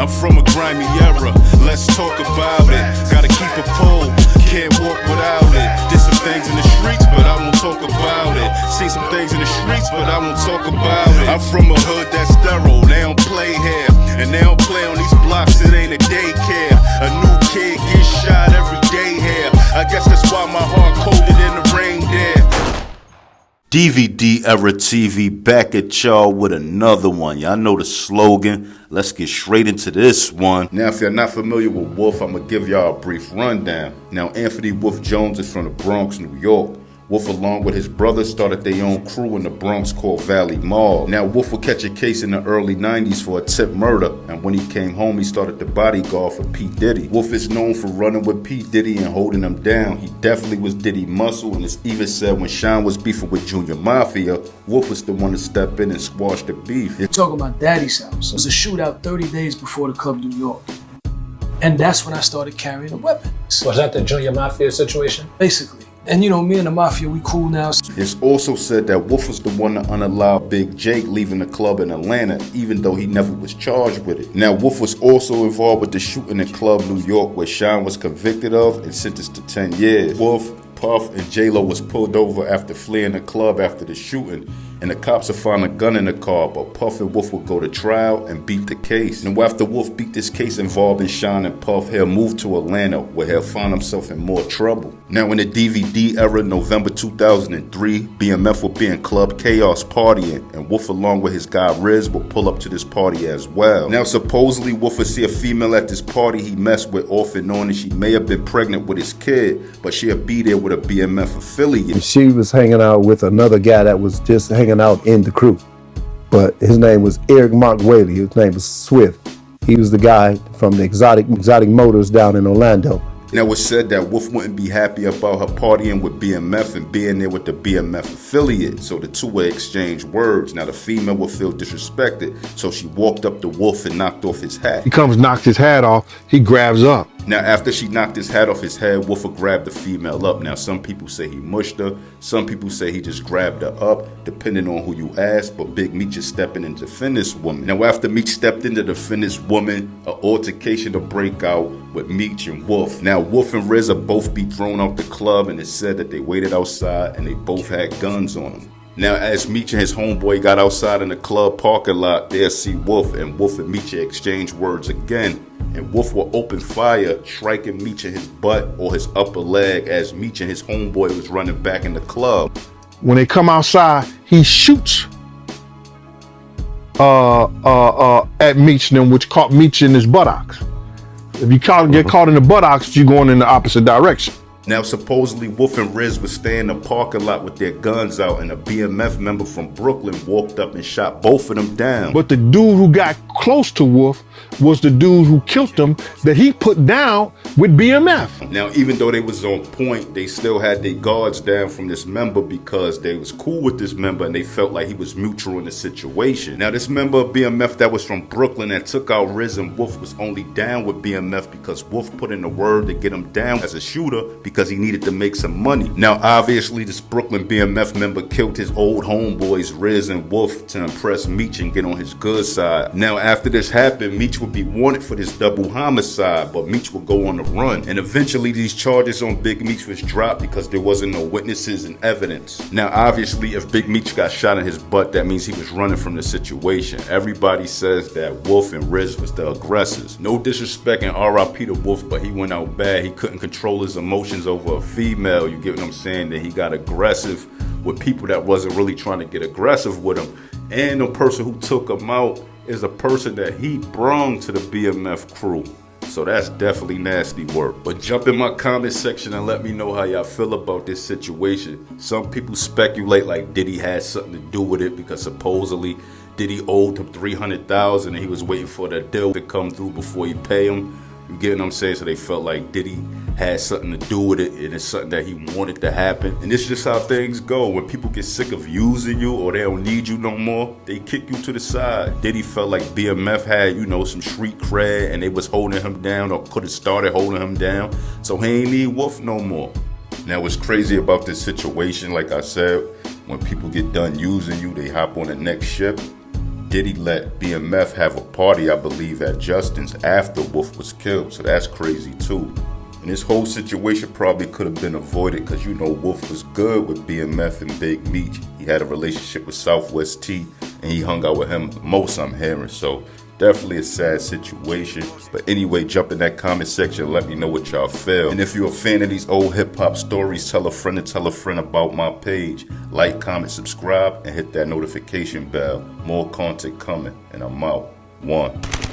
I'm from a grimy era, let's talk about it. Gotta keep a pole, can't walk without it. Did some things in the streets, but I won't talk about it. Seen some things in the streets, but I won't talk about it. I'm from a hood that's sterile, they don't play here. And they don't play on these blocks, it ain't a daycare. A new kid gets shot every day here. I guess that's why my heart colder than the rain there. dvderatv back at y'all with another one. Y'all know the slogan. Let's get straight into this one. Now, if you're not familiar with Wolf, I'm going to give y'all a brief rundown. Now, Anthony Wolf Jones is from the Bronx, New York. Wolf, along with his brother, started their own crew in the Bronx called Valley Mall. Now, Wolf would catch a case in the early 90s for a tip murder, and when he came home, he started the Bodyguard for P. Diddy. Wolf is known for running with P. Diddy and holding him down. He definitely was Diddy muscle, and it's even said when Sean was beefing with Junior Mafia, Wolf was the one to step in and squash the beef. You're talking about Daddy's house. It was a shootout 30 days before the Club New York. And that's when I started carrying the weapons. Was that the Junior Mafia situation? Basically. And you know, me and the Mafia, we cool now. It's also said that Wolf was the one to unallow Big Jake leaving the club in Atlanta, even though he never was charged with it. Now, Wolf was also involved with the shooting in Club New York, where Sean was convicted of and sentenced to 10 years. Wolf, Puff, and J-Lo was pulled over after fleeing the club after the shooting, and the cops would find a gun in the car, but Puff and Wolf would go to trial and beat the case. And after Wolf beat this case involving Sean and Puff, he'll move to Atlanta, where he'll find himself in more trouble. Now, in the DVD era, November 2003, BMF would be in Club Chaos partying, and Wolf, along with his guy Riz, would pull up to this party as well. Now, supposedly, Wolf would see a female at this party he messed with, off and on, and she may have been pregnant with his kid, but she'll be there with a BMF affiliate. She was hanging out with another guy that was just hanging out in the crew, but his name was Eric Mark Whaley. His name was Swift. He was the guy from the exotic motors down in Orlando. Now, it's said that Wolf wouldn't be happy about her partying with BMF and being there with the BMF affiliate, so the two would exchange words. Now, the female would feel disrespected, so she walked up to Wolf and knocked off his hat. He comes, knocks his hat off, he grabs up. Now, after she knocked his hat off his head, Wolf would grab the female up. Now, some people say he mushed her, some people say he just grabbed her up, depending on who you ask, but Big Meech is stepping in to defend this woman. Now, after Meech stepped in to defend this woman, an altercation to break out with Meech and Wolf. Now, Wolf and Riz will both be thrown out the club, and it's said that they waited outside and they both had guns on them. Now, as Meech and his homeboy got outside in the club parking lot, they'll see Wolf, and Wolf and Meech exchange words again. And Wolf will open fire, striking Meech in his butt or his upper leg as Meech and his homeboy was running back in the club. When they come outside, he shoots at Meech, which caught Meech in his buttocks. If you get caught in the buttocks, you're going in the opposite direction. Now, supposedly, Wolf and Riz would stay in the parking lot with their guns out, and a BMF member from Brooklyn walked up and shot both of them down. But the dude who got close to Wolf was the dude who killed him that he put down with BMF. Now, even though they was on point, they still had their guards down from this member because they was cool with this member and they felt like he was neutral in the situation. Now, this member of BMF that was from Brooklyn that took out Riz and Wolf was only down with BMF because Wolf put in the word to get him down as a shooter because he needed to make some money. Now, obviously, this Brooklyn BMF member killed his old homeboys, Riz and Wolf, to impress Meech and get on his good side. Now, after this happened, Meech would be wanted for this double homicide, but Meech would go on the run. And eventually, these charges on Big Meech was dropped because there wasn't no witnesses and evidence. Now, obviously, if Big Meech got shot in his butt, that means he was running from the situation. Everybody says that Wolf and Riz was the aggressors. No disrespect and RIP to Wolf, but he went out bad. He couldn't control his emotions over a female, you get what I'm saying? That he got aggressive with people that wasn't really trying to get aggressive with him. And the person who took him out is a person that he brung to the BMF crew. So that's definitely nasty work. But jump in my comment section and let me know how y'all feel about this situation. Some people speculate like Diddy had something to do with it because supposedly Diddy owed him $300,000 and he was waiting for that deal to come through before he pay him. You get what I'm saying? So they felt like Diddy had something to do with it, and it's something that he wanted to happen. And this is just how things go. When people get sick of using you or they don't need you no more, they kick you to the side. Diddy felt like BMF had, some street cred, and they was holding him down or could have started holding him down. So he ain't need Wolf no more. Now, what's crazy about this situation, like I said, when people get done using you, they hop on the next ship. Diddy let BMF have a party, I believe, at Justin's after Wolf was killed. So that's crazy too. And this whole situation probably could have been avoided because you know Wolf was good with BMF and Big Meech. He had a relationship with SH0T and he hung out with him most, I'm hearing. So definitely a sad situation. But anyway, jump in that comment section and let me know what y'all feel. And if you're a fan of these old hip hop stories, tell a friend to tell a friend about my page. Like, comment, subscribe, and hit that notification bell. More content coming, and I'm out. 1.